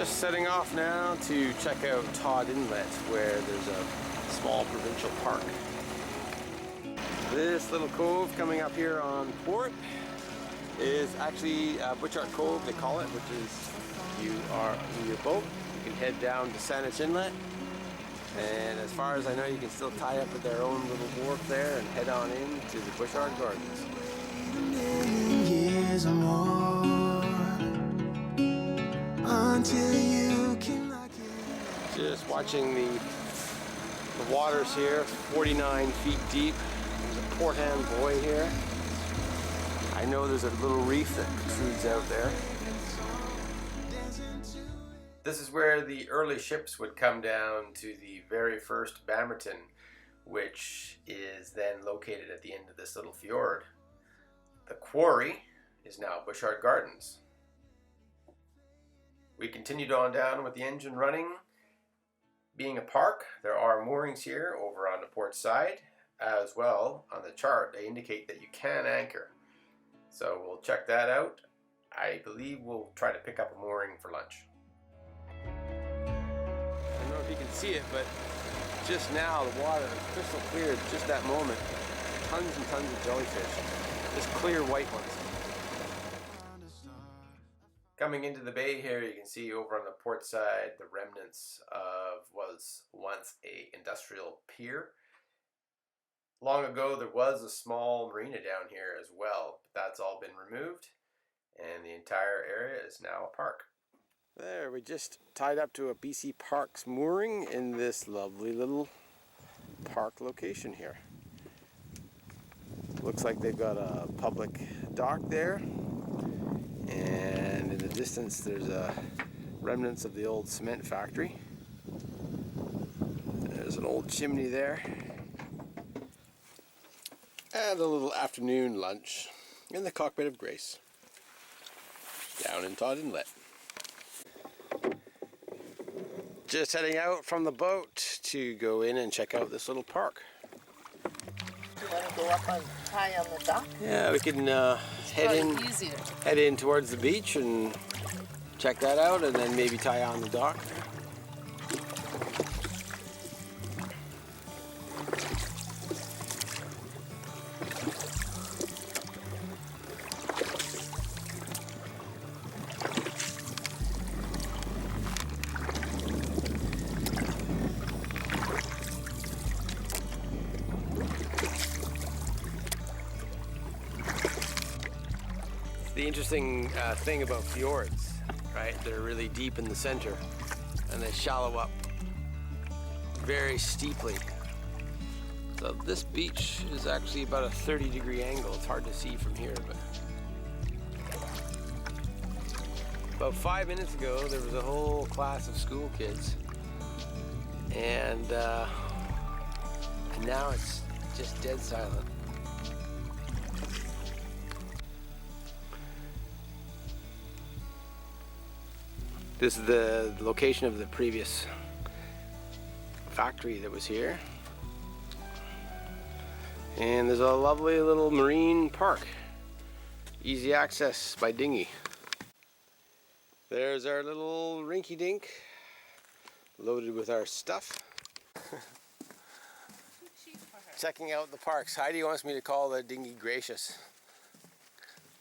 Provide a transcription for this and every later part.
Just setting off now to check out Todd Inlet, where there's a small provincial park. This little cove coming up here on port is actually Butchart Cove, they call it, which is you are in your boat, you can head down to Saanich Inlet, and as far as I know you can still tie up at their own little wharf there and head on in to the Butchart Gardens. Just watching the waters here, 49 feet deep. There's a port hand buoy here. I know there's a little reef that protrudes out there. This is where the early ships would come down to the very first Bamerton, which is then located at the end of this little fjord. The quarry is now Butchart Gardens. We continued on down with the engine running. Being a park, there are moorings here over on the port side. As well, on the chart, they indicate that you can anchor. So we'll check that out. I believe we'll try to pick up a mooring for lunch. I don't know if you can see it, but just now the water is crystal clear. Just that moment, tons and tons of jellyfish. Just clear white ones. Coming into the bay here, you can see over on the port side the remnants of what was once an industrial pier. Long ago there was a small marina down here as well, but that's all been removed and the entire area is now a park. There, we just tied up to a BC Parks mooring in this lovely little park location here. Looks like they've got a public dock there, and in the distance there's remnants of the old cement factory. There's an old chimney there. And a little afternoon lunch in the cockpit of Grace down in Todd Inlet. Just heading out from the boat to go in and check out this little park. Do you want to go up on high on the dock? Yeah, we can head in towards the beach and check that out, and then maybe tie on the dock. The interesting thing about fjords, right? They're really deep in the center and they shallow up very steeply. So this beach is actually about a 30-degree angle. It's hard to see from here, but about 5 minutes ago there was a whole class of school kids, and now it's just dead silent. This is the location of the previous factory that was here. And there's a lovely little marine park. Easy access by dinghy. There's our little rinky-dink loaded with our stuff. Checking out the parks. Heidi wants me to call the dinghy Gracious,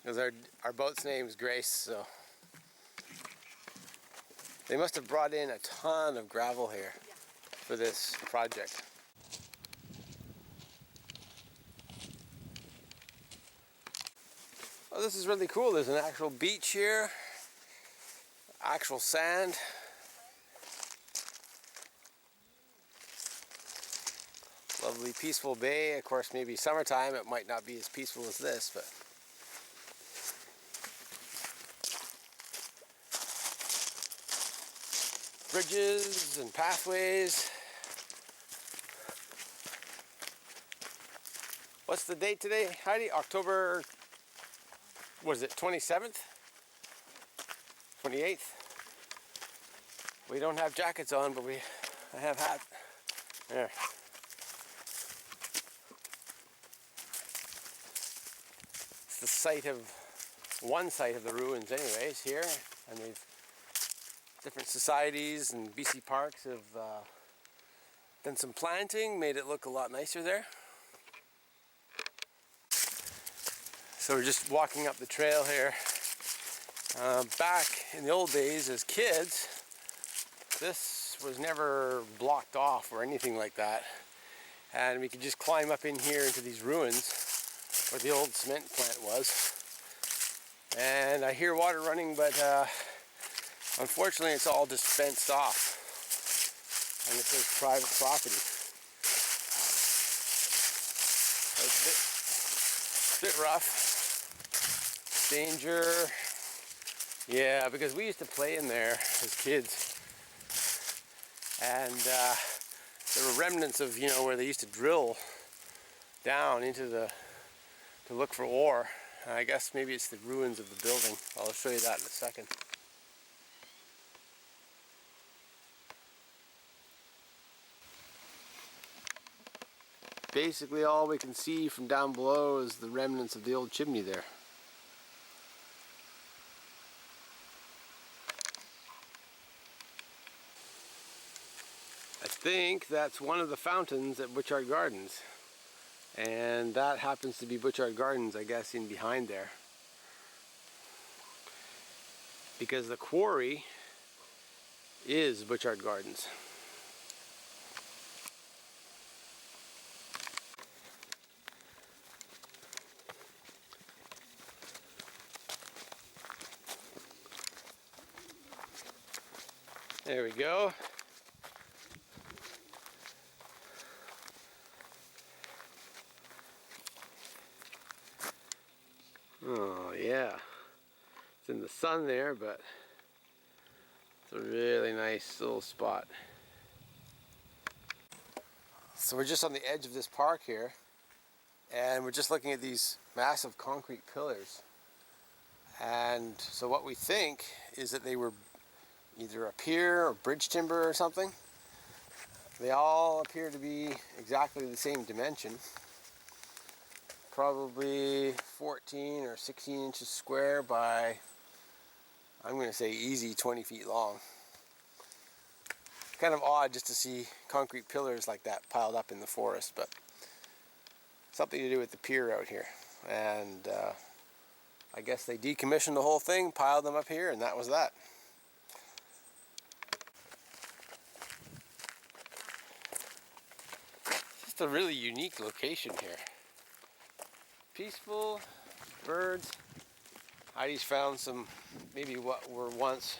because our boat's name is Grace, so. They must have brought in a ton of gravel here for this project. Oh, this is really cool. There's an actual beach here, actual sand. Lovely peaceful bay. Of course, maybe summertime it might not be as peaceful as this, but bridges and pathways. What's the date today, Heidi? October, was it 27th? 28th? We don't have jackets on, but I have hats. There. It's the site of, one site of the ruins anyways here, and they've Different societies and BC parks have done some planting, made it look a lot nicer there. So we're just walking up the trail here. Back in the old days as kids, this was never blocked off or anything like that. And we could just climb up in here into these ruins where the old cement plant was. And I hear water running, but unfortunately it's all just fenced off. And it says private property. So it's a bit rough. Danger. Yeah, because we used to play in there as kids. And there were remnants of, you know, where they used to drill down into to look for ore. And I guess maybe it's the ruins of the building. I'll show you that in a second. Basically all we can see from down below is the remnants of the old chimney there. I think that's one of the fountains at Butchart Gardens. And that happens to be Butchart Gardens, I guess, in behind there. Because the quarry is Butchart Gardens. There we go. Oh yeah, it's in the sun there, but it's a really nice little spot. So we're just on the edge of this park here, and we're just looking at these massive concrete pillars. And so what we think is that they were either a pier or bridge timber or something. They all appear to be exactly the same dimension. Probably 14 or 16 inches square by, I'm going to say easy 20 feet long. Kind of odd just to see concrete pillars like that piled up in the forest, but something to do with the pier out here. And I guess they decommissioned the whole thing, piled them up here, and that was that. Just a really unique location here. Peaceful, birds. Heidi's found some, maybe what were once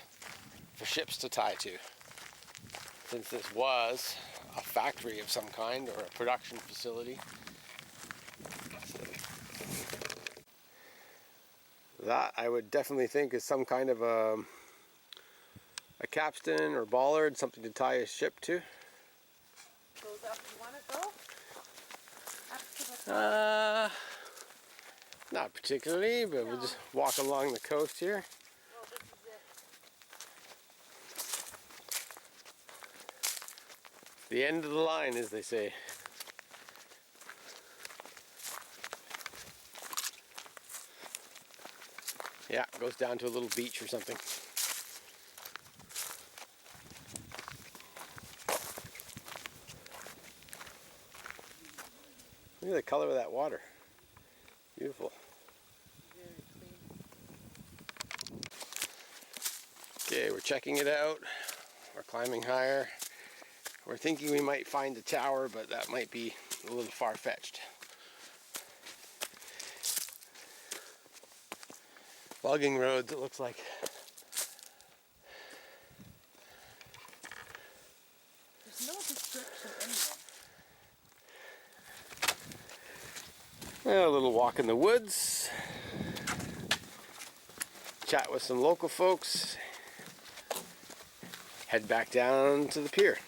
for ships to tie to. Since this was a factory of some kind or a production facility. That I would definitely think is some kind of a capstan or bollard, something to tie a ship to. Goes up, you want to go? Up to the top? Not particularly, but we'll just walk along the coast here. Well, this is it. The end of the line, as they say. Yeah, it goes down to a little beach or something. Look at the color of that water. Beautiful. Very clean. Okay, we're checking it out. We're climbing higher. We're thinking we might find a tower, but that might be a little far-fetched. Logging roads, it looks like. There's no description anywhere. Well, a little walk in the woods. Chat with some local folks. Head back down to the pier.